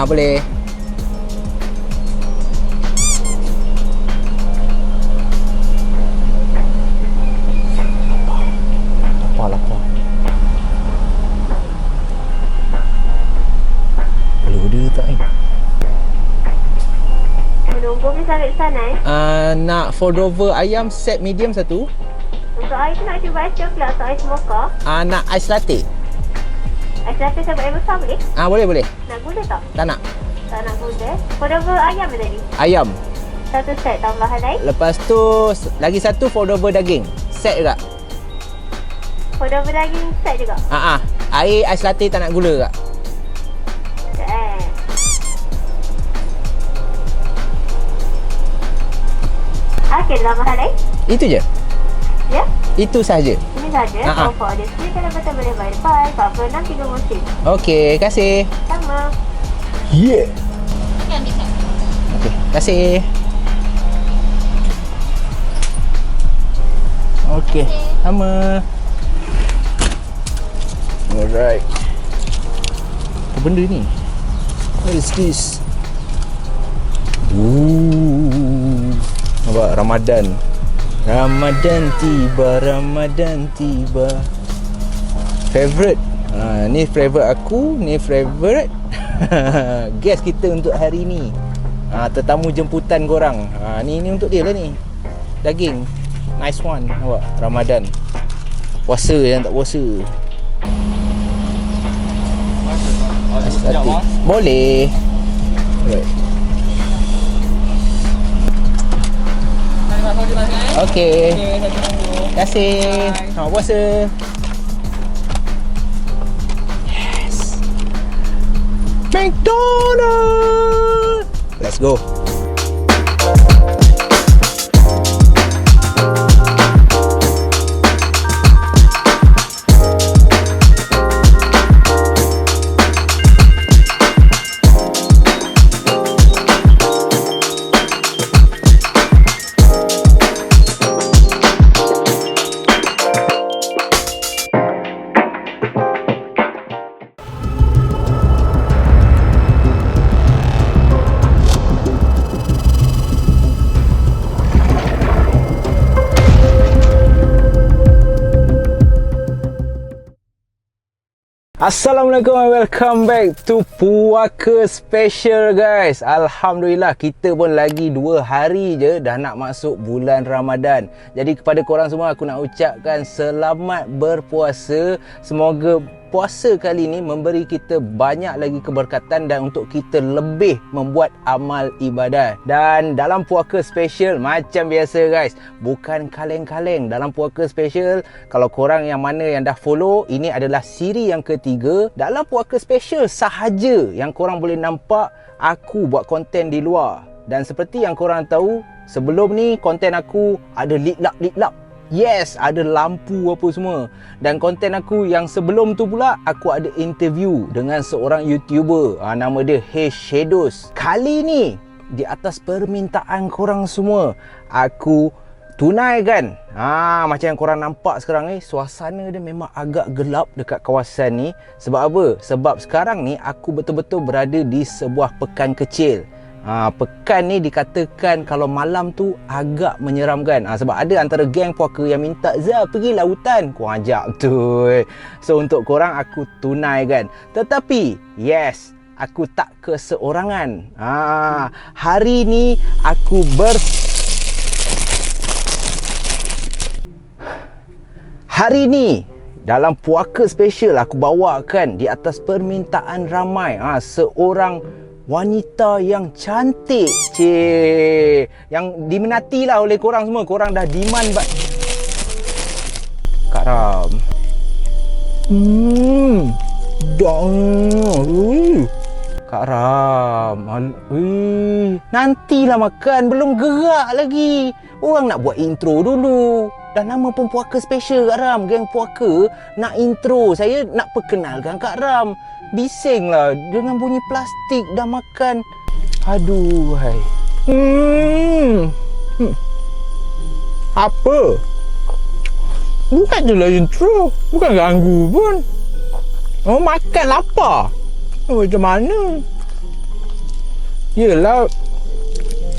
Boleh. Lapar. Boleh order tak ni? Menunggu boleh sampai sana Nak fold over ayam set medium satu. Untuk air tu nak cuba ais coklat atau ais mocha? Nak ais latte. Ais latte sama air besar boleh? Boleh. Nak gula tak? Tak nak. Tak nak gula. Fold over ayam ke tadi? Ayam. Satu set tambahan air. Lepas tu lagi satu fold over daging. Set juga. Fold over daging set juga? Air ais latte tak nak gula juga. Okey, tambahan air? Itu je. Ya? Itu sahaja. Ini sahaja. For order free kalau betul boleh bayar depan 46 3 Okey, kasih. Sama. Yeah. Okey, kasih. Okey, sama. Alright. Apa benda ni? What is this? Nampak Ramadan. Ramadan tiba. Favorite. Ni favorite aku, ni favorite guest kita untuk hari ni. Tetamu jemputan korang. Ni untuk dia lah ni. Daging. Nice one. Nampak Ramadan. Puasa yang tak puasa. Boleh. Alright. Okey. Terima kasih. Selamat puasa. Yes. McDonald's. Let's go. Assalamualaikum and welcome back to Puaka Special guys. Alhamdulillah kita pun lagi 2 hari je dah nak masuk bulan Ramadan. Jadi kepada korang semua aku nak ucapkan selamat berpuasa. Semoga puasa kali ni memberi kita banyak lagi keberkatan dan untuk kita lebih membuat amal ibadat. Dan dalam Puaka Special macam biasa guys, bukan kaleng-kaleng. Dalam Puaka Special, kalau korang yang mana yang dah follow, ini adalah siri yang ketiga. Dalam Puaka Special sahaja yang korang boleh nampak aku buat konten di luar. Dan seperti yang korang tahu, sebelum ni konten aku ada liklap. Yes, ada lampu apa semua. Dan konten aku yang sebelum tu pula, aku ada interview dengan seorang YouTuber. Nama dia Hey Shadows. Kali ni, di atas permintaan korang semua, aku tunaikan. Macam yang korang nampak sekarang ni, suasana dia memang agak gelap dekat kawasan ni. Sebab apa? Sebab sekarang ni aku betul-betul berada di sebuah pekan kecil. Pekan ni dikatakan kalau malam tu agak menyeramkan. Sebab ada antara geng puaka yang minta, Zah pergi lautan. Korang ajak betul. So untuk korang aku tunaikan. Tetapi yes, aku tak keseorangan. Hari ni aku Hari ni dalam Puaka Special aku bawakan di atas permintaan ramai seorang wanita yang cantik, yang diminati lah oleh korang semua. Korang dah demand Kak Ram. Kak Ram. Nantilah makan, belum gerak lagi. Orang nak buat intro dulu. Dah nama pun Puaka Special Kak Ram. Geng Puaka nak intro. Saya nak perkenalkan Kak Ram. Bising lah dengan bunyi plastik dah makan. Aduh hai. Apa? Bukan je lah intro. Bukan ganggu pun. Makan lapar. Macam mana? Yelah,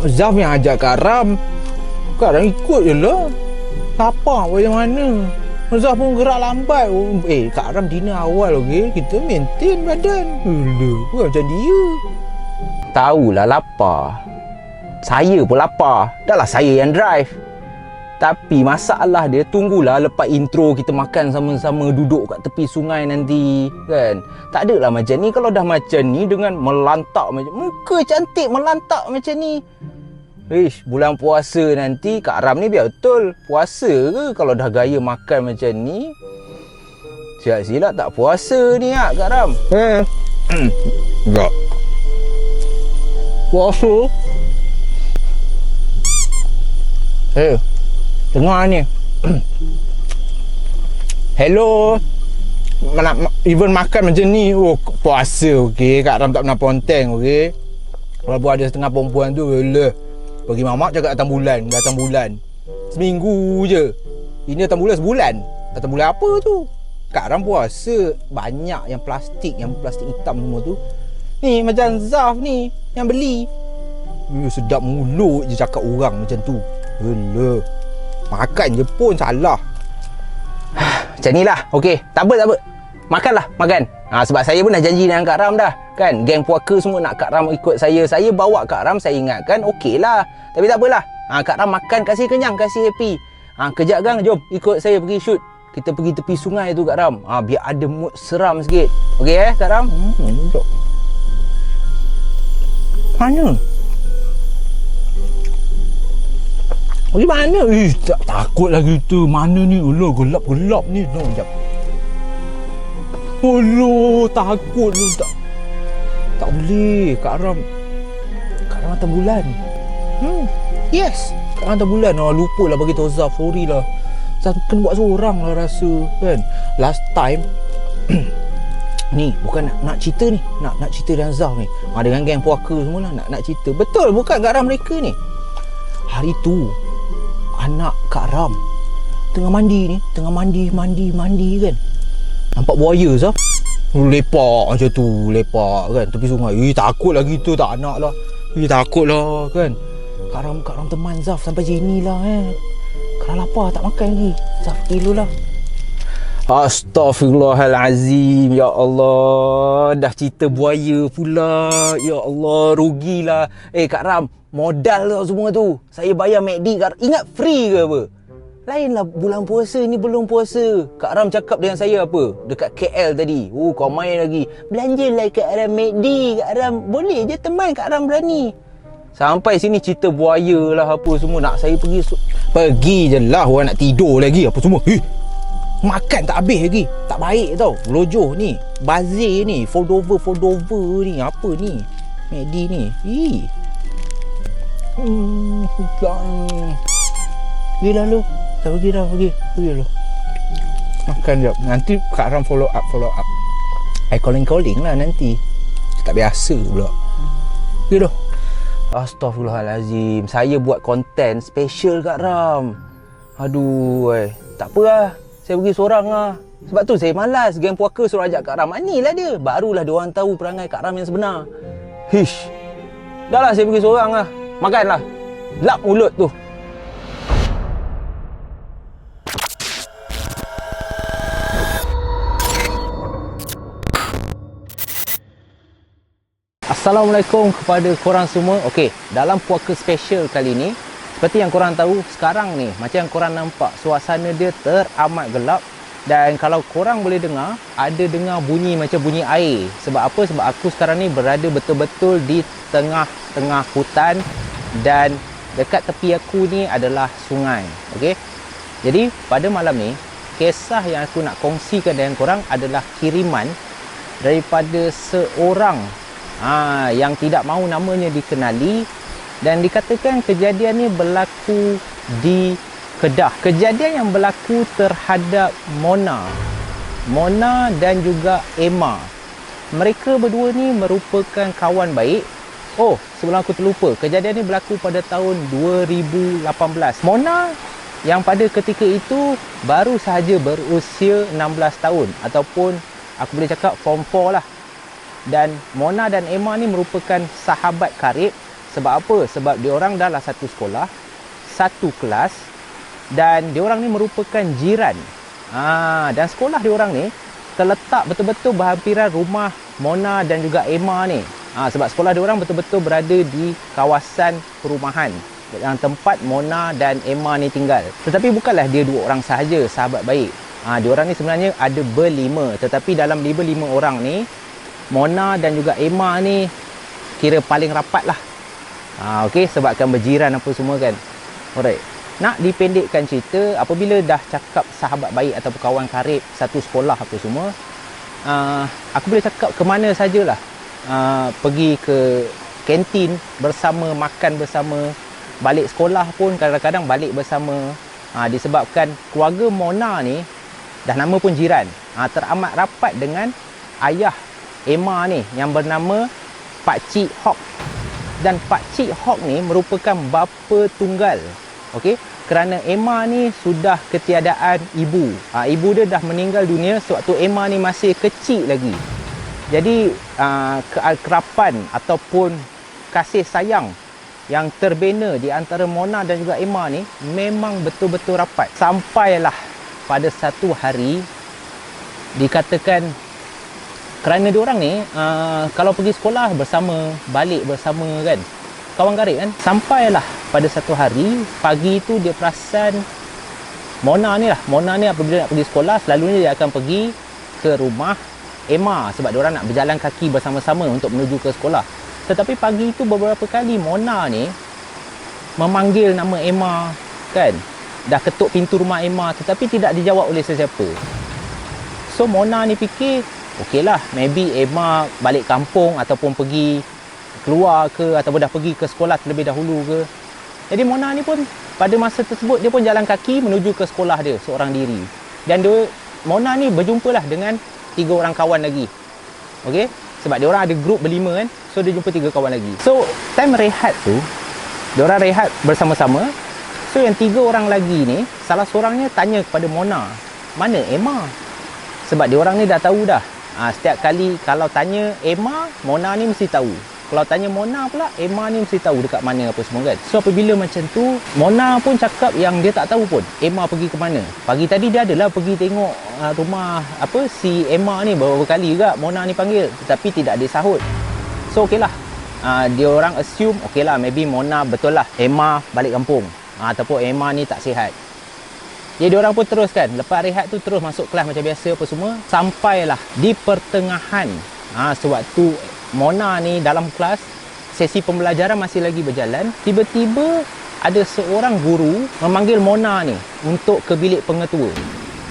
Zaf yang ajak Kak Ram. Kak Ram ikut je lah. Lapar macam mana. Zaf pun gerak lambat. Kak Ram dinner awal okey. Kita maintain badan. Bukan macam dia. Tahulah lapar. Saya pun lapar. Dah lah saya yang drive. Tapi masalah dia, tunggulah lepas intro kita makan sama-sama duduk kat tepi sungai nanti kan. Tak adalah macam ni. Kalau dah macam ni dengan melantak macam muka cantik melantak macam ni. Bulan puasa nanti Kak Ram ni biar betul puasa ke kalau dah gaya makan macam ni? Silap-silap tak puasa ni Kak Ram. Enggak. Puasa. Dengar ni. Hello. Even makan macam ni. Puasa okey. Kak Ram tak pernah ponteng okey. Walaupun ada setengah perempuan tu pergi mamak cakap datang bulan. Seminggu je. Ini datang bulan sebulan. Datang bulan apa tu? Kak Ram puasa. Banyak yang plastik hitam semua tu. Ni macam Zaf ni yang beli. Sedap mulut je cakap orang macam tu. Makan je pun salah. Macam ni lah. Okey, tak apa. Makanlah. Sebab saya pun dah janji dengan Kak Ram dah. Kan, geng puaka semua nak Kak Ram ikut saya. Saya bawa Kak Ram, saya ingatkan okey lah. Tapi tak apalah. Kak Ram makan, kasih kenyang, kasih happy. Kejap gang, jom ikut saya pergi shoot. Kita pergi tepi sungai tu Kak Ram. Biar ada mood seram sikit. Okey Kak Ram? Mana? Mana? Tak takut lagi tu. Mana ni? Gelap-gelap ni. Sekejap. Takut lu. Tak boleh. Kak Ram atas bulan. Yes. Kak Ram atas bulan. Lupa lah bagi tahu Zaf. Sorry lah. Zaf kena buat seorang lah rasa. Kan? Last time. Ni bukan nak cerita ni. Nak cerita dengan Zaf ni. Dengan geng puaka semua lah. Nak cerita. Betul. Bukan Kak Ram mereka ni. Hari tu anak Kak Ram tengah mandi kan. Nampak buaya Zaf. Lepak macam tu. Lepak kan tepi sungai. Takut lagi tu. Tak nak lah. Takut lah kan. Kak Ram teman Zaf sampai sini lah Kalau lapar tak makan lagi. Zaf kilo lah. Astaghfirullahalazim. Ya Allah. Dah cerita buaya pula. Ya Allah. Rugilah. Kak Ram, modal tau semua tu. Saya bayar McD. Ingat free ke apa? Lainlah bulan puasa ni belum puasa. Kak Ram cakap dengan saya apa? Dekat KL tadi. Kau main lagi. Belanjalah Kak Ram McD. Kak Ram boleh je teman Kak Ram berani. Sampai sini cerita buaya lah apa semua. Nak saya pergi. Pergi je lah. Orang nak tidur lagi. Apa semua. Makan tak habis lagi. Tak baik tau. Lojoh ni. Bazir ni. Fold over ni. Apa ni? McD ni. Pergi lah lu. Tak pergi dah. Pergi lu. Makan jap. Nanti Kak Ram follow up. I calling lah nanti. Tak biasa pula. Pergi dah. Astaghfirullahalazim. Saya buat konten special Kak Ram. Aduh. Tak apa lah. Saya pergi seorang lah. Sebab tu saya malas. Geng puaka suruh ajak Kak Ram. Inilah dia. Barulah dia orang tahu perangai Kak Ram yang sebenar. Dah lah saya pergi seorang lah. Makanlah. Lap mulut tu. Assalamualaikum kepada korang semua. Okey, dalam puaka special kali ni, seperti yang korang tahu, sekarang ni macam yang korang nampak, suasana dia teramat gelap. Dan kalau korang boleh dengar, ada dengar bunyi macam bunyi air. Sebab apa? Sebab aku sekarang ni berada betul-betul di tengah-tengah hutan. Dan dekat tepi aku ni adalah sungai. Okey. Jadi pada malam ni, kisah yang aku nak kongsikan dengan korang adalah kiriman daripada seorang yang tidak mahu namanya dikenali. Dan dikatakan kejadian ni berlaku di Kedah. Kejadian yang berlaku terhadap Mona dan juga Emma. Mereka berdua ni merupakan kawan baik. Sebelum aku terlupa, kejadian ni berlaku pada tahun 2018. Mona yang pada ketika itu baru sahaja berusia 16 tahun ataupun aku boleh cakap form 4 lah. Dan Mona dan Emma ni merupakan sahabat karib. Sebab apa? Sebab diorang dah lah satu sekolah, satu kelas, dan diorang ni merupakan jiran. Dan sekolah diorang ni terletak betul-betul berhampiran rumah Mona dan juga Emma ni. Sebab sekolah diorang betul-betul berada di kawasan perumahan yang tempat Mona dan Emma ni tinggal. Tetapi bukanlah dia dua orang sahaja sahabat baik. Diorang ni sebenarnya ada berlima. Tetapi dalam lima orang ni, Mona dan juga Emma ni kira paling rapat lah. Okey, sebabkan berjiran apa semua kan. Alright. Nak dipendekkan cerita, apabila dah cakap sahabat baik ataupun kawan karib satu sekolah apa semua, aku boleh cakap ke mana sajalah. Pergi ke kantin bersama, makan bersama, balik sekolah pun kadang-kadang balik bersama. Disebabkan keluarga Mona ni dah nama pun jiran, teramat rapat dengan ayah Emma ni yang bernama Pak Cik Hok. Dan Pak Cik Hok ni merupakan bapa tunggal. Okey, kerana Emma ni sudah ketiadaan ibu. Ibu dia dah meninggal dunia sewaktu Emma ni masih kecil lagi. Jadi kerapan ataupun kasih sayang yang terbina di antara Mona dan juga Emma ni memang betul-betul rapat. Sampailah pada satu hari dikatakan kerana diorang ni kalau pergi sekolah bersama, balik bersama kan, kawan karib kan. Sampailah pada satu hari pagi tu dia perasan Mona ni apabila nak pergi sekolah selalunya dia akan pergi ke rumah Emma sebab diorang nak berjalan kaki bersama-sama untuk menuju ke sekolah. Tetapi pagi tu beberapa kali Mona ni memanggil nama Emma kan. Dah ketuk pintu rumah Emma tetapi tidak dijawab oleh sesiapa. So Mona ni fikir, okeylah, maybe Emma balik kampung ataupun pergi keluar ke, ataupun dah pergi ke sekolah terlebih dahulu ke. Jadi Mona ni pun pada masa tersebut dia pun jalan kaki menuju ke sekolah dia seorang diri. Dan Mona ni berjumpalah dengan 3 orang kawan lagi. Okey? Sebab dia orang ada grup berlima kan. So dia jumpa 3 kawan lagi. So time rehat tu, dia orang rehat bersama-sama. So yang 3 orang lagi ni, salah seorangnya tanya kepada Mona, mana Emma? Sebab dia orang ni dah tahu dah. Setiap kali kalau tanya Emma, Mona ni mesti tahu. Kalau tanya Mona pula, Emma ni mesti tahu dekat mana apa semua kan. So apabila macam tu, Mona pun cakap yang dia tak tahu pun Emma pergi ke mana. Pagi tadi dia adalah pergi tengok rumah si Emma ni beberapa kali juga Mona ni panggil, tetapi tidak ada sahut. So okeylah. Dia orang assume okeylah, maybe Mona betul lah Emma balik kampung. Ataupun Emma ni tak sihat. Jadi diorang pun teruskan. Lepas rehat tu terus masuk kelas macam biasa apa semua. Sampailah di pertengahan sewaktu Mona ni dalam kelas, sesi pembelajaran masih lagi berjalan, tiba-tiba ada seorang guru memanggil Mona ni untuk ke bilik pengetua.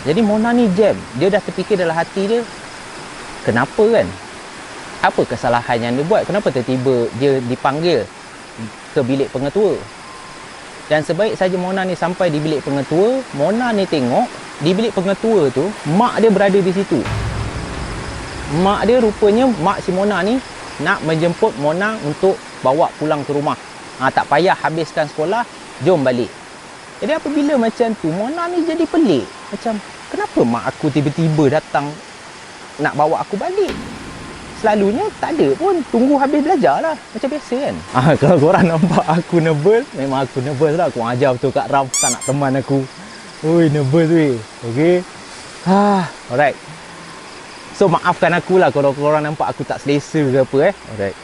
Jadi Mona ni jam. Dia dah terfikir dalam hati dia, kenapa kan? Apa kesalahan yang dia buat? Kenapa tiba-tiba dia dipanggil ke bilik pengetua? Dan sebaik saja Mona ni sampai di bilik pengetua, Mona ni tengok di bilik pengetua tu mak dia berada di situ. Mak dia rupanya, mak si Mona ni nak menjemput Mona untuk bawa pulang ke rumah. Tak payah habiskan sekolah, jom balik. Jadi apabila macam tu, Mona ni jadi pelik. Macam, kenapa mak aku tiba-tiba datang nak bawa aku balik? Selalunya tak ada pun, tunggu habis belajar lah. Macam biasa kan. Kalau korang nampak aku nervous, memang aku nervous lah. Aku ajar betul kat Ram, tak nak teman aku. Ui, nervous weh. Okay. Alright. So maafkan aku lah kalau korang nampak aku tak selesa ke apa Alright.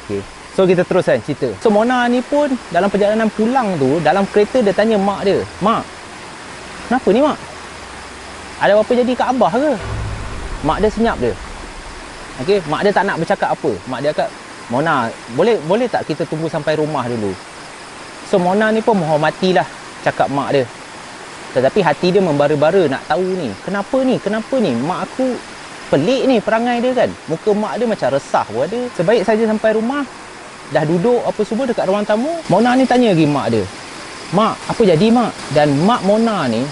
Okay. So kita teruskan cerita. So Mona ni pun dalam perjalanan pulang tu, dalam kereta dia tanya mak dia, mak, kenapa ni mak? Ada apa jadi kat abah ke? Mak dia senyap dia. Okay, mak dia tak nak bercakap apa. Mak dia kata, Mona, boleh tak kita tunggu sampai rumah dulu? So Mona ni pun menghormatilah cakap mak dia. Tetapi hati dia membara-bara nak tahu ni. Kenapa ni? Mak aku pelik ni perangai dia kan. Muka mak dia macam resah pun ada. Sebaik saja sampai rumah, dah duduk apa semua dekat ruang tamu, Mona ni tanya lagi mak dia, mak, apa jadi mak? Dan mak Mona ni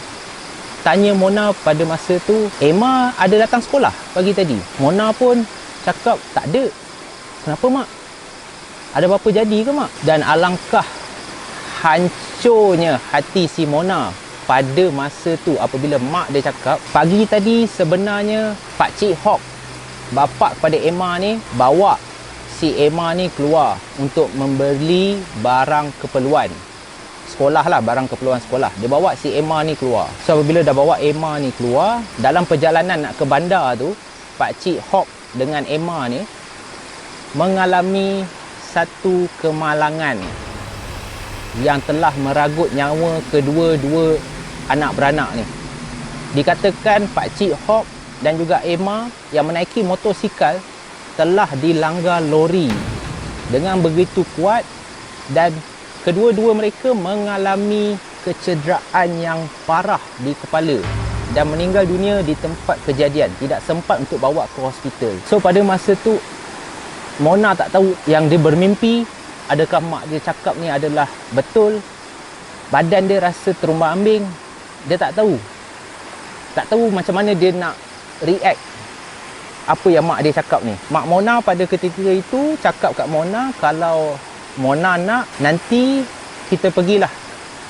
tanya Mona pada masa tu, Emma ada datang sekolah pagi tadi? Mona pun cakap, tak ada. Kenapa mak? Ada apa-apa jadi ke mak? Dan alangkah hancurnya hati si Mona pada masa tu apabila mak dia cakap, pagi tadi sebenarnya Pak Cik Hok Bapak kepada Emma ni bawa si Emma ni keluar untuk membeli barang keperluan sekolah lah, barang keperluan sekolah. Dia bawa si Emma ni keluar. So apabila dah bawa Emma ni keluar, dalam perjalanan nak ke bandar tu, Pakcik Hok dengan Emma ni mengalami satu kemalangan yang telah meragut nyawa kedua-dua anak beranak ni. Dikatakan Pakcik Hok dan juga Emma yang menaiki motosikal telah dilanggar lori dengan begitu kuat dan kedua-dua mereka mengalami kecederaan yang parah di kepala dan meninggal dunia di tempat kejadian. Tidak sempat untuk bawa ke hospital. So pada masa tu Mona tak tahu yang dia bermimpi, adakah mak dia cakap ni adalah betul. Badan dia rasa terumbang-ambing. Dia tak tahu. Tak tahu macam mana dia nak react apa yang mak dia cakap ni. Mak Mona pada ketika itu cakap kat Mona, kalau Mona nak, nanti kita pergilah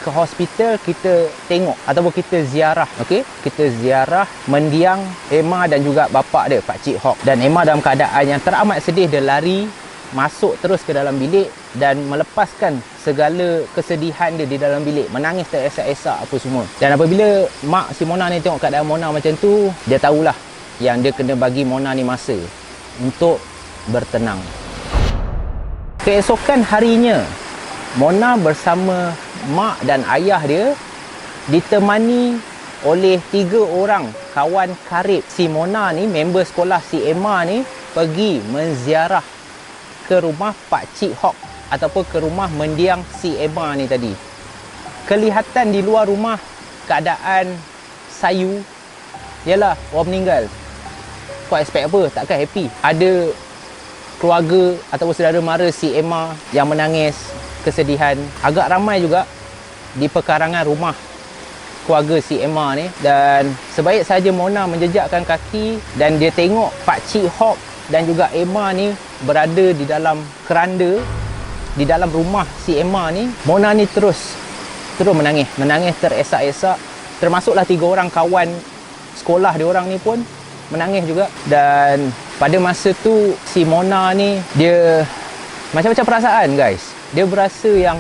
ke hospital, kita tengok ataupun kita ziarah. Okey, kita ziarah mendiang Emma dan juga bapa dia, Pakcik Hok. Dan Emma dalam keadaan yang teramat sedih, dia lari masuk terus ke dalam bilik dan melepaskan segala kesedihan dia di dalam bilik, menangis teresak-esak apa semua. Dan apabila mak si Mona ni tengok keadaan Mona macam tu, dia tahulah yang dia kena bagi Mona ni masa untuk bertenang. Keesokan harinya, Mona bersama mak dan ayah dia ditemani oleh 3 orang kawan karib si Mona ni, member sekolah si Emma ni, pergi menziarah ke rumah Pakcik Hok ataupun ke rumah mendiang si Emma ni tadi. Kelihatan di luar rumah keadaan sayu. Yalah, orang meninggal. Kau expect apa? Takkan happy. Ada keluarga ataupun saudara mara si Emma yang menangis kesedihan. Agak ramai juga di perkarangan rumah keluarga si Emma ni. Dan sebaik saja Mona menjejakkan kaki dan dia tengok Pakcik Hok dan juga Emma ni berada di dalam keranda di dalam rumah si Emma ni, Mona ni terus menangis teresak-esak. Termasuklah 3 orang kawan sekolah dia orang ni pun menangis juga. Dan pada masa tu si Mona ni dia macam-macam perasaan guys. Dia berasa yang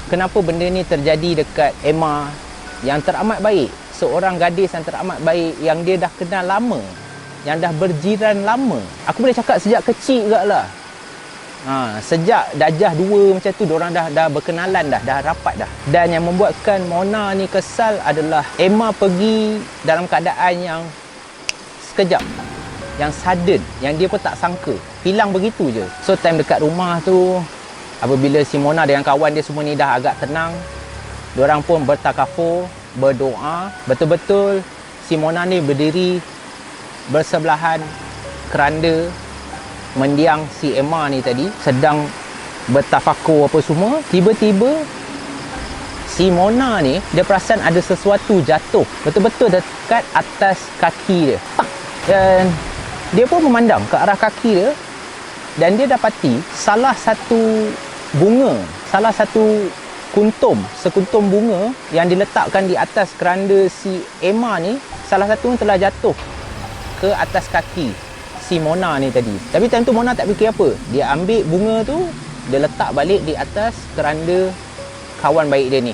kenapa benda ni terjadi dekat Emma yang teramat baik, seorang gadis yang teramat baik, yang dia dah kenal lama, yang dah berjiran lama. Aku boleh cakap sejak kecil juga lah. Sejak darjah 2 macam tu, diorang dah berkenalan dah rapat dah. Dan yang membuatkan Mona ni kesal adalah Emma pergi dalam keadaan yang sekejap, yang sudden, yang dia pun tak sangka, hilang begitu je. So time dekat rumah tu, apabila si Mona dengan kawan dia semua ni dah agak tenang, diorang pun bertakafur, berdoa. Betul-betul si Mona ni berdiri bersebelahan keranda mendiang si Emma ni tadi, sedang bertafakur apa semua. Tiba-tiba si Mona ni dia perasan ada sesuatu jatuh betul-betul dekat atas kaki dia. Dan dia pun memandang ke arah kaki dia dan dia dapati salah satu bunga, salah satu sekuntum bunga yang diletakkan di atas keranda si Emma ni, salah satu telah jatuh ke atas kaki si Mona ni tadi. Tapi time tu Mona tak fikir apa. Dia ambil bunga tu, dia letak balik di atas keranda kawan baik dia ni,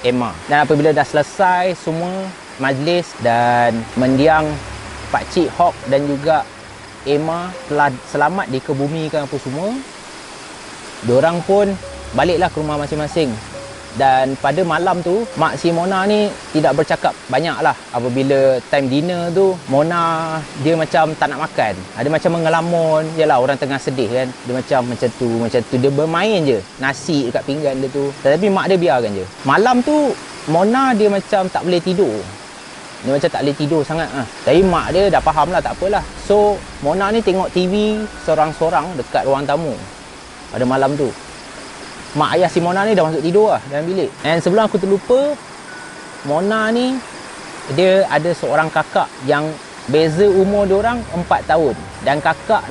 Emma. Dan apabila dah selesai semua majlis dan mendiang Pakcik Hok dan juga Emma telah selamat dikebumikan apa semua, diorang pun baliklah ke rumah masing-masing. Dan pada malam tu, mak si Mona ni tidak bercakap banyak lah. Apabila time dinner tu, Mona dia macam tak nak makan. Ada macam mengelamun. Yalah, orang tengah sedih kan. Dia macam tu. Dia bermain je nasi dekat pinggan dia tu. Tetapi mak dia biarkan je. Malam tu, Mona dia macam tak boleh tidur. Dia macam tak boleh tidur sangat. Tapi mak dia dah faham lah, tak apalah. So, Mona ni tengok TV sorang-sorang dekat ruang tamu pada malam tu. Mak ayah si Mona ni dah masuk tidur lah dalam bilik. Dan sebelum aku terlupa, Mona ni dia ada seorang kakak yang beza umur diorang 4 tahun. Dan kakak,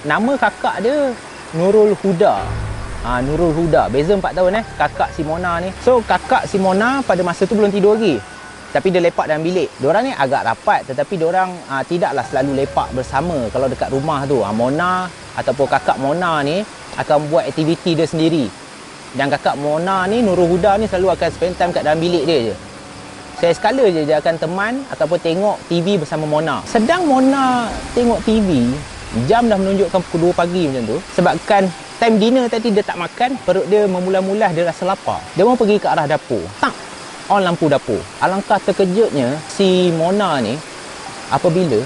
nama kakak dia Nurul Huda. Nurul Huda, beza 4 tahun kakak si Mona ni. So kakak si Mona pada masa tu belum tidur lagi. tapi dia lepak dalam bilik. Diorang ni agak rapat tetapi diorang tidaklah selalu lepak bersama. Kalau dekat rumah tu, Mona ataupun kakak Mona ni akan buat aktiviti dia sendiri. Dan kakak Mona ni, Nurul Huda ni selalu akan spend time kat dalam bilik dia je. Saya sekala je dia akan teman ataupun tengok TV bersama Mona. Sedang Mona tengok TV, jam dah menunjukkan pukul 2 pagi macam tu. Sebabkan time dinner tadi dia tak makan, perut dia memula-mula dia rasa lapar. Dia mau pergi ke arah dapur. Tak, on lampu dapur. Alangkah terkejutnya si Mona ni apabila,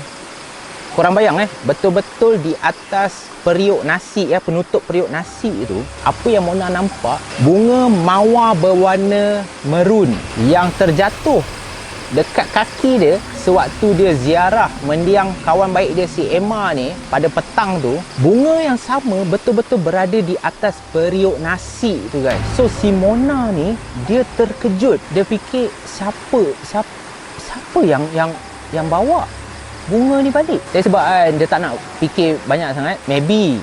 korang bayang betul-betul di atas periuk nasi penutup periuk nasi itu, apa yang Mona nampak? Bunga mawar berwarna merun yang terjatuh dekat kaki dia sewaktu dia ziarah mendiang kawan baik dia si Emma ni pada petang tu. Bunga yang sama betul-betul berada di atas periuk nasi tu guys. So si Mona ni dia terkejut. Dia fikir siapa yang bawa bunga ni balik. Tapi sebab dia tak nak fikir banyak sangat, maybe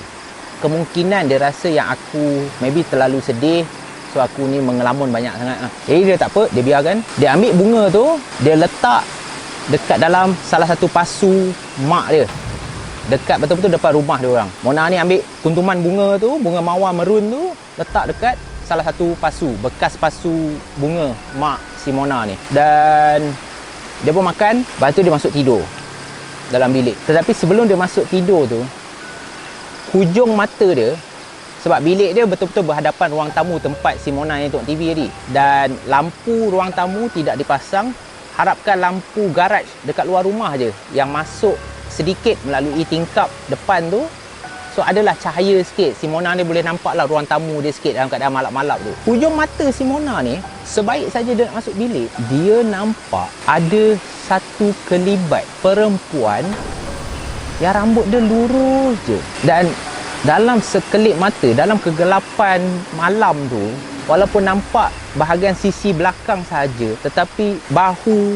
kemungkinan dia rasa yang aku maybe terlalu sedih, so aku ni mengelamun banyak sangat. Jadi dia tak apa, dia biarkan. Dia ambil bunga tu, dia letak dekat dalam salah satu pasu mak dia, dekat betul-betul depan rumah dia orang. Mona ni ambil kuntuman bunga tu, bunga mawar merun tu, letak dekat salah satu pasu, bekas pasu bunga mak si Mona ni. Dan dia pun makan, lepas tu dia masuk tidur dalam bilik. Tetapi sebelum dia masuk tidur tu, hujung mata dia, sebab bilik dia betul-betul berhadapan ruang tamu tempat si Mona ni tengok TV tadi, dan lampu ruang tamu tidak dipasang. Harapkan lampu garaj dekat luar rumah je yang masuk sedikit melalui tingkap depan tu, so adalah cahaya sikit. Si Mona ni boleh nampak lah ruang tamu dia sikit dalam keadaan malap-malap tu. Hujung mata si Mona ni, sebaik saja dia nak masuk bilik, dia nampak ada satu kelibat perempuan yang rambut dia lurus je. Dan dalam sekelip mata, dalam kegelapan malam tu, walaupun nampak bahagian sisi belakang saja, tetapi bahu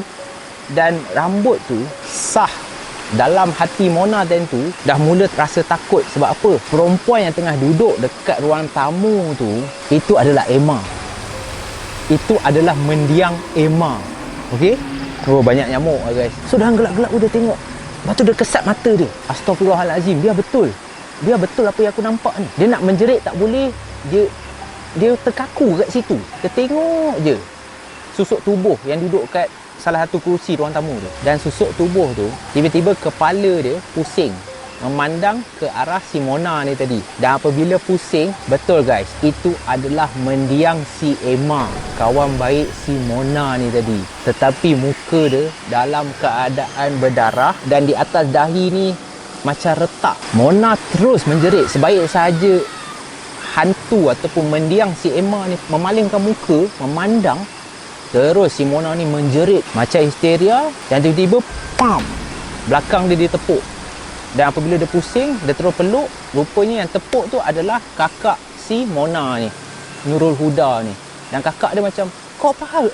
dan rambut tu sah. Dalam hati Mona tu dah mula rasa takut. Sebab apa? Perempuan yang tengah duduk dekat ruang tamu tu, itu adalah Emma. Itu adalah mendiang Emma. Okey? Oh, banyak nyamuk lah guys. So dalam gelap-gelap dia tengok. Lepas tu dia kesat mata dia. Astaghfirullahalazim, dia betul apa yang aku nampak ni. Dia nak menjerit tak boleh. Dia terkaku kat situ. Dia tengok je susuk tubuh yang duduk kat salah satu kerusi ruang tamu tu. Dan susuk tubuh tu, tiba-tiba kepala dia pusing memandang ke arah si Mona ni tadi. Dan apabila pusing, betul guys, itu adalah mendiang si Emma, kawan baik si Mona ni tadi. Tetapi muka dia dalam keadaan berdarah dan di atas dahi ni macam retak. Mona terus menjerit. Sebaik saja hantu ataupun mendiang si Emma ni memalingkan muka memandang, terus si Mona ni menjerit macam histeria. Dan tiba-tiba pam, belakang dia ditepuk. Dan apabila dia pusing, dia terus peluk. Rupanya yang tepuk tu adalah kakak si Mona ni, Nurul Huda ni. Dan kakak dia macam, kau apa hal?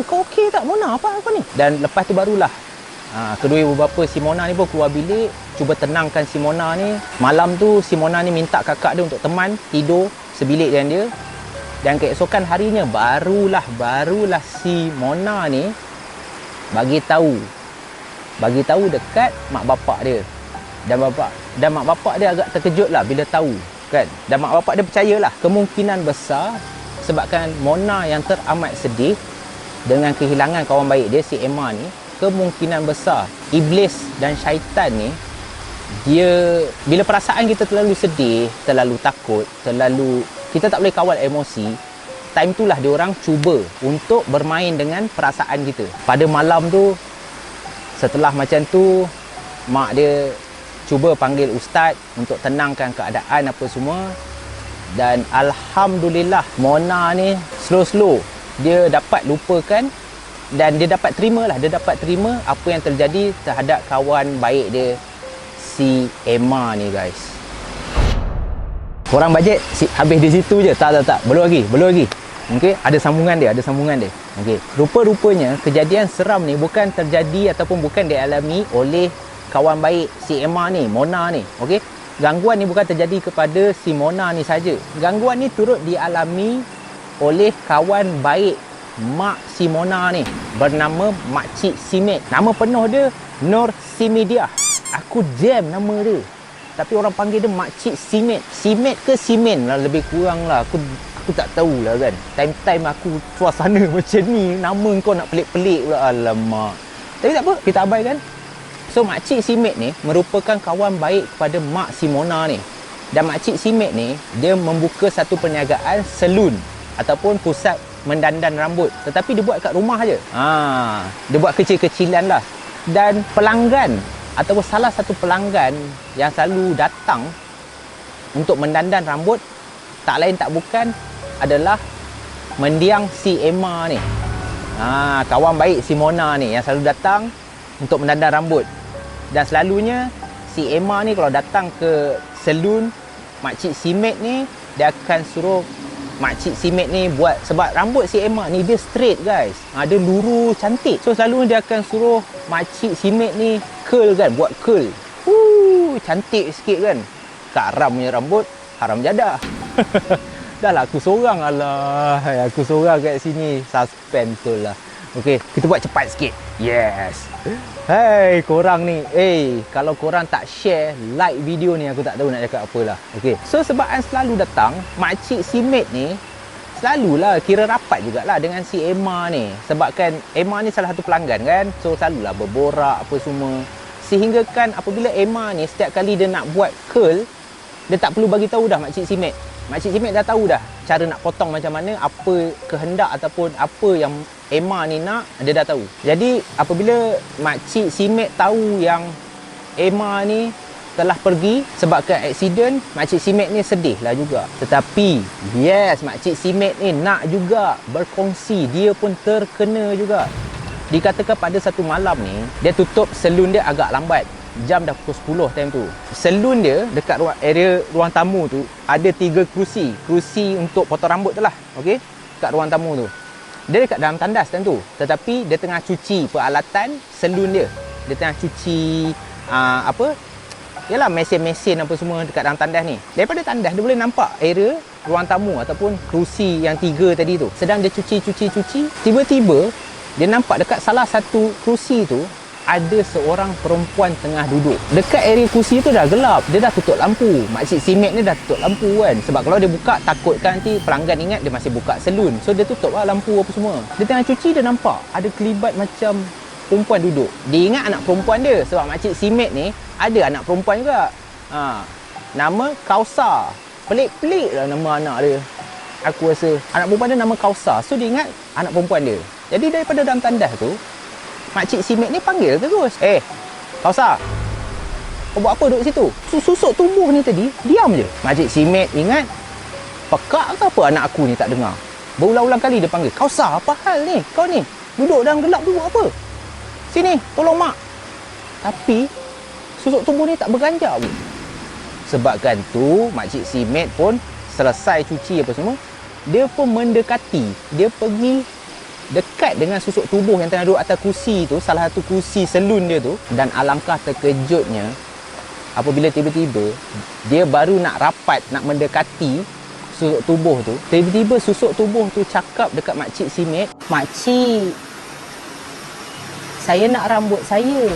Kau okey tak Mona? Apa ni? Dan lepas tu barulah kedua ibu bapa si Mona ni pun keluar bilik, cuba tenangkan si Mona ni. Malam tu si Mona ni minta kakak dia untuk teman tidur sebilik dengan dia. Dan keesokan harinya barulah si Mona ni bagi tahu dekat mak bapak dia. Dan mak bapak dia agak terkejut lah bila tahu kan. Dan mak bapak dia percayalah kemungkinan besar sebabkan Mona yang teramat sedih dengan kehilangan kawan baik dia si Emma ni, kemungkinan besar iblis dan syaitan ni, dia bila perasaan kita terlalu sedih, terlalu takut, kita tak boleh kawal emosi, time itulah dia orang cuba untuk bermain dengan perasaan kita. Pada malam tu, setelah macam tu, mak dia cuba panggil ustaz untuk tenangkan keadaan apa semua. Dan alhamdulillah Mona ni slow-slow dia dapat lupakan dan dia dapat terima apa yang terjadi terhadap kawan baik dia si Emma ni guys. Korang bajet habis di situ je? Tak. Belum lagi. Okey, ada sambungan dia. Okey. Rupa-rupanya kejadian seram ni bukan terjadi ataupun bukan dialami oleh kawan baik si Emma ni, Mona ni. Okey. Gangguan ni bukan terjadi kepada si Mona ni saja. Gangguan ni turut dialami oleh kawan baik Mak Simona ni bernama Makcik Simet. Nama penuh dia Nur Simidiah. Aku jam nama dia, tapi orang panggil dia Makcik Simet. Simet ke Simen lah, lebih kurang lah. Aku tak tahulah kan. Time-time aku suasana macam ni, nama kau nak pelik-pelik pula. Alamak. Tapi tak apa, kita abaikan. So Makcik Simet ni merupakan kawan baik kepada Mak Simona ni. Dan Makcik Simet ni, dia membuka satu perniagaan salon ataupun pusat mendandan rambut. Tetapi dia buat kat rumah je. Dia buat kecil-kecilan lah. Dan pelanggan ataupun salah satu pelanggan yang selalu datang untuk mendandan rambut tak lain tak bukan adalah mendiang si Emma ni. Kawan baik si Mona ni yang selalu datang untuk mendandan rambut. Dan selalunya si Emma ni kalau datang ke salon Makcik Simet ni, dia akan suruh Makcik Simet ni buat, sebab rambut si Emma ni dia straight guys. Dia lurus cantik. So selalunya dia akan suruh Makcik Simet ni curl kan, buat curl. Cantik sikit kan. Kak Ram punya rambut haram jadah. Dah lah aku seorang, alah. Aku seorang kat sini. Suspend betul lah. Okey, kita buat cepat sikit. Yes. Hey, korang ni. Kalau korang tak share, like video ni, aku tak tahu nak cakap apalah. Okey. So, sebab An selalu datang, Makcik Simet ni selalulah kira rapat jugalah dengan si Emma ni. Sebab kan Emma ni salah satu pelanggan kan. So, selalulah berborak apa semua. Sehingga kan apabila Emma ni setiap kali dia nak buat curl, dia tak perlu bagi tahu dah Makcik Simet. Makcik Simet dah tahu dah cara nak potong macam mana, apa kehendak ataupun apa yang Emma ni nak, dia dah tahu. Jadi apabila Makcik Simet tahu yang Emma ni telah pergi sebabkan aksiden, Makcik Simet ni sedih lah juga. Tetapi yes, Makcik Simet ni nak juga berkongsi, dia pun terkena juga. Dikatakan pada satu malam ni, dia tutup salon dia agak lambat. Jam dah pukul 10 time tu. Salon dia dekat ruang tamu tu ada 3 kerusi. Kerusi untuk potong rambut tu lah. Okey? Dekat ruang tamu tu. Dia dekat dalam tandas time tu. Tetapi dia tengah cuci peralatan salon dia. Dia tengah cuci yalah mesin-mesin apa semua dekat dalam tandas ni. Daripada tandas dia boleh nampak area ruang tamu ataupun kerusi yang 3 tadi tu. Sedang dia cuci, tiba-tiba dia nampak dekat salah satu kerusi tu ada seorang perempuan tengah duduk. Dekat area kursi tu dah gelap. Dia dah tutup lampu. Makcik Simet ni dah tutup lampu kan. Sebab kalau dia buka, takutkan nanti pelanggan ingat dia masih buka salon. So dia tutup lah lampu apa semua. Dia tengah cuci, dia nampak ada kelibat macam perempuan duduk. Dia ingat anak perempuan dia. Sebab Makcik Simet ni ada anak perempuan juga. Nama Kausa. Pelik-pelik lah nama anak dia. Aku rasa anak perempuan dia nama Kausa. So dia ingat anak perempuan dia. Jadi daripada dalam tandas tu, Makcik Simet ni panggil terus. Kausa, kau buat apa duduk situ? Susuk tubuh ni tadi, diam je. Makcik Simet ingat, pekak ke apa anak aku ni tak dengar? Berulang-ulang kali dia panggil, Kausa, apa hal ni? Kau ni, duduk dalam gelap tu buat apa? Sini, tolong mak. Tapi, susuk tubuh ni tak berganjak pun. Sebabkan tu, Makcik Simet pun selesai cuci apa semua, dia pun mendekati. Dia pergi dekat dengan susuk tubuh yang tengah duduk atas kursi tu, salah satu kursi salon dia tu. Dan alangkah terkejutnya apabila tiba-tiba dia baru nak rapat, nak mendekati susuk tubuh tu, tiba-tiba susuk tubuh tu cakap dekat Makcik Simet, "Makcik, saya nak rambut saya."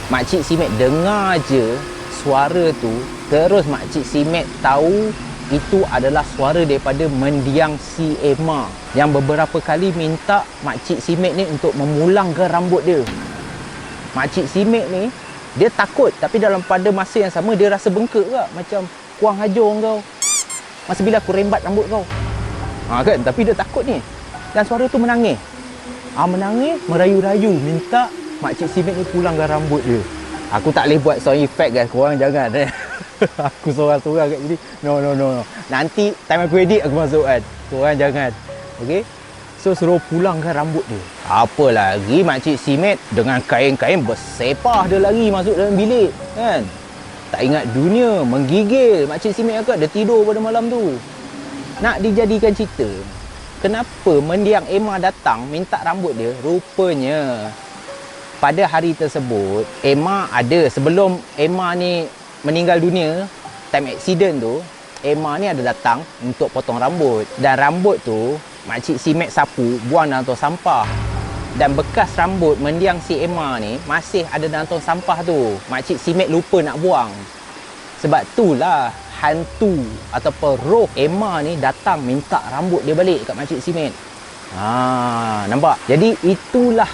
Makcik Simet dengar je suara tu, terus Makcik Simet tahu itu adalah suara daripada mendiang si Emma yang beberapa kali minta Makcik Simet ni untuk memulangkan rambut dia. Makcik Simet ni, dia takut, tapi dalam pada masa yang sama dia rasa bengkak juga. Macam, kurang hajar kau. Masa bila aku rembat rambut kau. Kan? Tapi dia takut ni. Dan suara tu menangis. Menangis, merayu-rayu, minta Makcik Simet ni pulangkan rambut dia. Aku tak boleh buat sound effect guys, korang jangan. Aku seorang-seorang kat sini. No. Nanti time aku edit aku masuk kan. Korang jangan. Okey. So suruh pulangkan rambut dia. Apa lagi Makcik Simet dengan kain-kain bersepah dia lari masuk dalam bilik kan. Tak ingat dunia, menggigil. Makcik Simet cakap dia tidur pada malam tu. Nak dijadikan cerita, kenapa mendiang Emma datang minta rambut dia? Rupanya pada hari tersebut Emma ada, sebelum Emma ni meninggal dunia, time accident tu, Emma ni ada datang untuk potong rambut. Dan rambut tu makcik si Mat sapu, buang dalam tong sampah. Dan bekas rambut mendiang si Emma ni masih ada dalam tong sampah tu. Makcik si Mat lupa nak buang. Sebab itulah hantu ataupun roh Emma ni datang minta rambut dia balik kat makcik si Mat. Nampak? Jadi itulah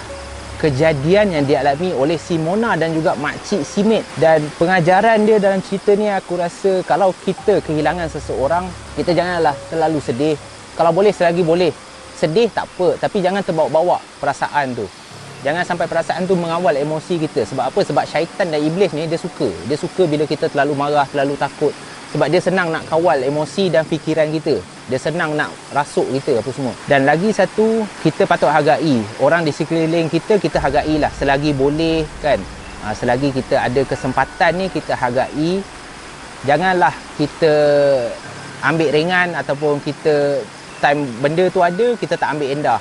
kejadian yang dialami oleh si Mona dan juga makcik si Mat. Dan pengajaran dia dalam cerita ni, aku rasa kalau kita kehilangan seseorang, kita janganlah terlalu sedih. Kalau boleh, selagi boleh, sedih tak apa, tapi jangan terbawa-bawa perasaan tu. Jangan sampai perasaan tu mengawal emosi kita. Sebab apa? Sebab syaitan dan iblis ni dia suka bila kita terlalu marah, terlalu takut. Sebab dia senang nak kawal emosi dan fikiran kita. Dia senang nak rasuk kita apa semua. Dan lagi satu, kita patut hargai orang di sekeliling kita. Kita hargailah selagi boleh kan. Selagi kita ada kesempatan ni, kita hargai. Janganlah kita ambil ringan ataupun kita time benda tu ada, kita tak ambil endah.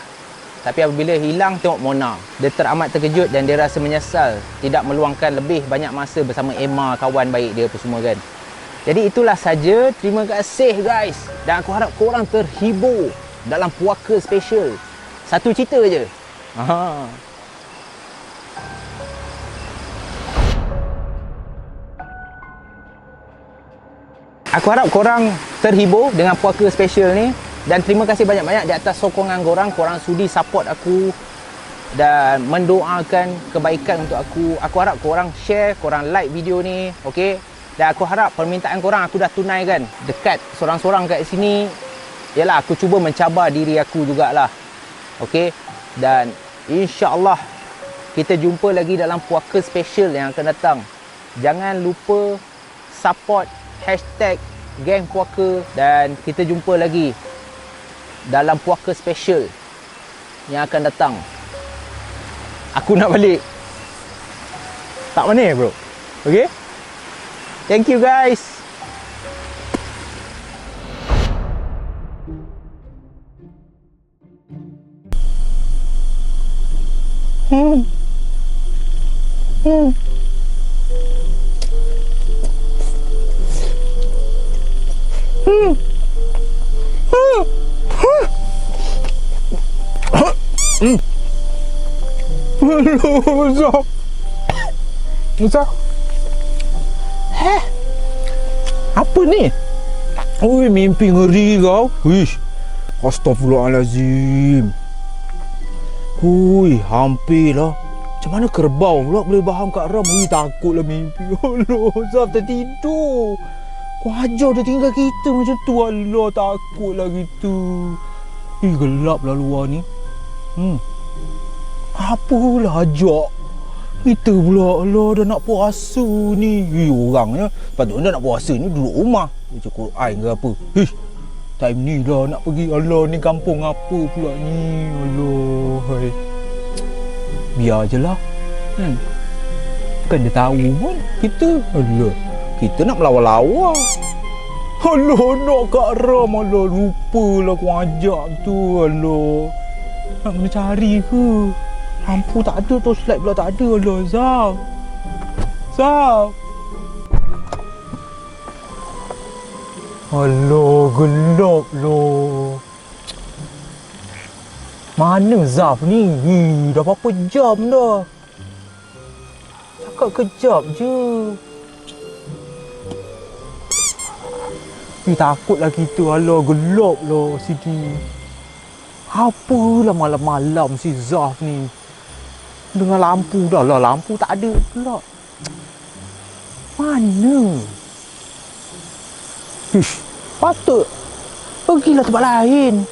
Tapi apabila hilang, tengok Mona. Dia teramat terkejut dan dia rasa menyesal tidak meluangkan lebih banyak masa bersama Emma, kawan baik dia apa semua kan. Jadi itulah saja. Terima kasih guys. Dan aku harap korang terhibur dalam puaka special. Satu cerita je. Aku harap korang terhibur dengan puaka special ni. Dan terima kasih banyak-banyak di atas sokongan korang. Korang sudi support aku dan mendoakan kebaikan untuk aku. Aku harap korang share, korang like video ni, okey? Dan aku harap permintaan korang aku dah tunaikan. Dekat sorang-sorang kat sini, yalah aku cuba mencabar diri aku jugalah. Okey? Dan insya-Allah kita jumpa lagi dalam puaka special yang akan datang. Jangan lupa support #gengpuaka dan kita jumpa lagi dalam puaka special yang akan datang. Aku nak balik tak mana bro. Okay? Thank you guys. Zaf. Apa ni? Ui, mimpi ngeri kau. Wish. Astaghfirullahalazim. Hui, hampirlah. Macam mana kerbau pula boleh faham kat Ram? Ui, takutlah mimpi. Allah, Zaf tertidur. Kau ajar dia tinggal kita macam tu. Allah, takutlah gitu. Gelap lah luar ni. Apalah ajak kita pula. Allah, dah nak puasa ni. Orangnya patutnya nak puasa ni duduk rumah baca Quran ke apa. Time ni dah nak pergi. Allah, ni kampung apa pula ni. Allah, hai. Biar je lah kan. Bukan dia tahu pun kita. Allah, kita nak melawa-lawa. Allah, nak Kak Ram. Allah, lupalah kau ajak tu. Allah, nak kena cari ke? Lampu tak ada, torchlight pula tak ada. Allah, Zaf. Allah, gelap lah. Mana Zaf ni? Dah berapa jam dah. Cakap kejap je. Takutlah kita. Allah, gelap lah sini. Apalah malam-malam si Zaf ni. Dengan lampu dah lah. Lampu tak ada pula. Mana? Patut pergilah tempat lain.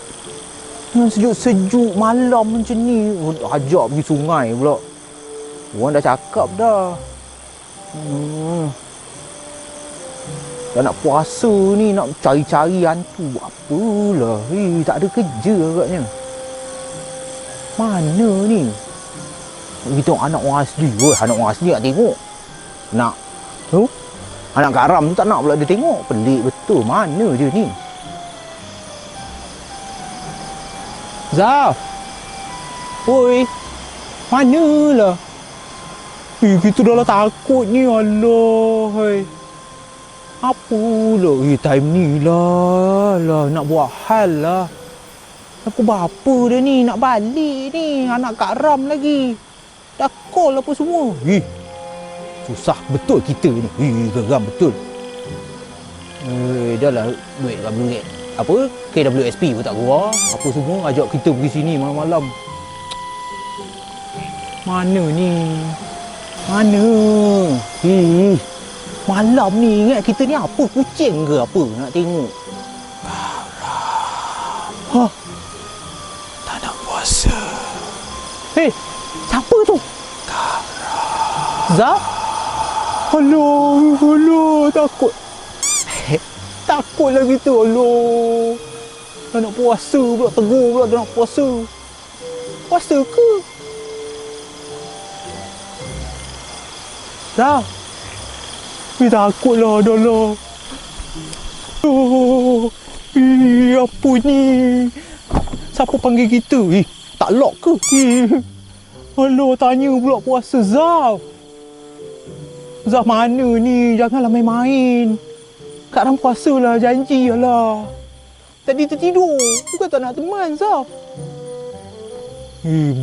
Dengan sejuk-sejuk malam macam ni. Ajak pergi sungai pula. Orang dah cakap dah. Dah nak puasa ni, nak cari-cari hantu. Apalah. Tak ada kerja agaknya. Mana ni? Kita tengok anak orang asli. Anak orang asli nak tengok. Nak. Tu? Anak Kak Ram tu tak nak pula dia tengok. Pelik betul. Mana dia ni? Zaf. Oi. Manalah? Kita dah lah takut ni. Allah. Hai. Apalah. Time ni lah. Nak buat hal lah. Aku bapa dah ni, nak balik ni. Anak Kak Ram lagi. Dah call apa semua. Susah betul kita ni. Geram betul. Dah lah duit apa KWSP pun tak keluar. Apa semua ajak kita pergi sini malam-malam. Mana ni? Mana? Malam ni ingat kita ni apa? Kucing ke apa? Nak tengok. Hah? Tak nak puasa. Siapa tu? Zaf? Aduh, takut. Takut lagi tu. Aduh. Tak nak puasa pula. Tegur pula tak nak puasa. Puasa ke? Zaf? Takutlah dah lah. Apa ni? Siapa panggil kita? Tak lock ke? Alah, tanya pula puasa Zaf. Zaf mana ni? Janganlah main-main. Kak Ram puasa lah, janji lah. Tadi tertidur. Bukan tak nak teman Zaf.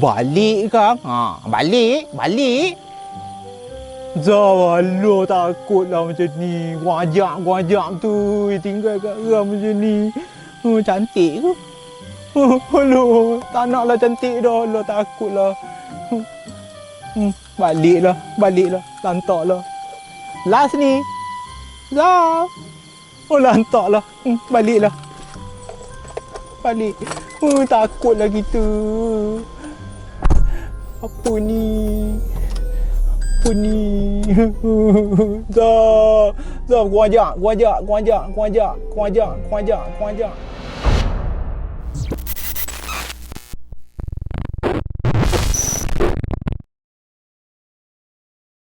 Balik kang? Balik. Zaf, alah, takutlah macam ni. Gua ajak tu. Tinggal Kak Ram macam ni. Cantik ke? Alah, tak naklah cantik dah. Alah, takutlah. Baliklah. Lantaklah. Last ni. Zaf. Lantaklah. Baliklah. Balik. Takutlah kita. Apa ni? Zaf, gua ajak.